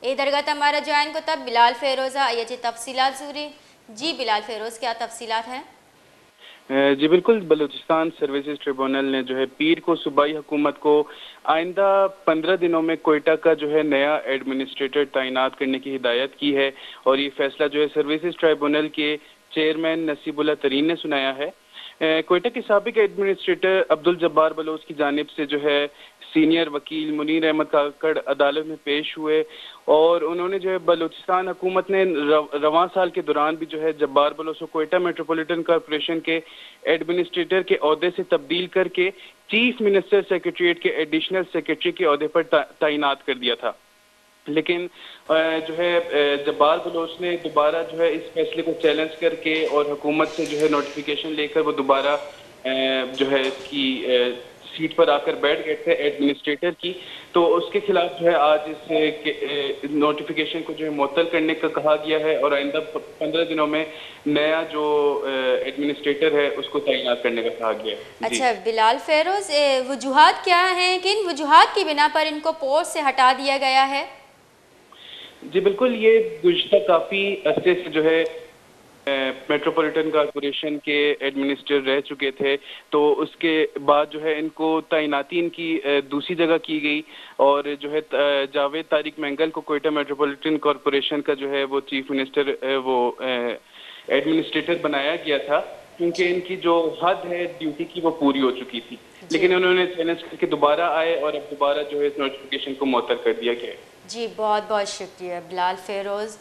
ای درگاہ ہمارا جوائن کو تب بلال فیروزہ یہ جی تفصیلات ضروری جی بلال فیروز کیا تفصیلات ہیں؟ جی بالکل، بلوچستان سروسز ٹریبونل نے جو ہے پیر کو صوبائی حکومت کو آئندہ 15 دنوں میں کوئٹہ کا جو ہے نیا ایڈمنسٹریٹر تعینات کرنے کی ہدایت کی ہے، اور یہ فیصلہ جو ہے سروسز ٹریبونل کے چیئرمین نصیب اللہ ترین نے سنایا ہے۔ کوئٹہ کے سابق ایڈمنسٹریٹر عبدالجبار بلوچ کی جانب سے جو ہے سینئر وکیل منیر احمد کاکڑ عدالت میں پیش ہوئے، اور انہوں نے جو ہے بلوچستان حکومت نے رواں سال کے دوران بھی جو ہے جبار بلوچ کو کوئٹہ میٹروپولیٹن کارپوریشن کے ایڈمنسٹریٹر کے عہدے سے تبدیل کر کے چیف منسٹر سیکریٹریٹ کے ایڈیشنل سیکریٹری کے عہدے پر تعینات کر دیا تھا، لیکن جو ہے جبار بلوچ نے دوبارہ جو ہے اس فیصلے کو چیلنج کر کے اور حکومت سے جو ہے نوٹیفیکیشن لے کر وہ دوبارہ جو ہے اس کی سیٹ پر آ کر بیٹھ گئے تھے ایڈمنسٹریٹر کی، تو اس کے خلاف جو ہے آج اس نوٹیفیکیشن کو جو ہے معطل کرنے کا کہا گیا ہے، اور آئندہ 15 دنوں میں نیا جو ایڈمنسٹریٹر ہے اس کو تعینات کرنے کا کہا گیا ہے۔ اچھا بلال فیروز، وجوہات کیا ہیں، کن وجوہات کی بنا پر ان کو پوسٹ سے ہٹا دیا گیا ہے؟ جی بالکل، یہ گزشتہ کافی عرصے سے جو ہے میٹروپولیٹن کارپوریشن کے ایڈمنسٹریٹر رہ چکے تھے، تو اس کے بعد جو ہے ان کو تعیناتی ان کی دوسری جگہ کی گئی، اور جو ہے جاوید طارق مینگل کو کوئٹہ میٹروپولیٹن کارپوریشن کا جو ہے وہ چیف منسٹر وہ ایڈمنسٹریٹر بنایا گیا تھا، کیونکہ ان کی جو حد ہے ڈیوٹی کی وہ پوری ہو چکی تھی، لیکن انہوں نے چیلنج کر کے دوبارہ آئے اور اب دوبارہ جو ہے اس نوٹیفیکیشن کو معطل کر دیا گیا ہے۔ جی بہت بہت شکریہ بلال فیروز۔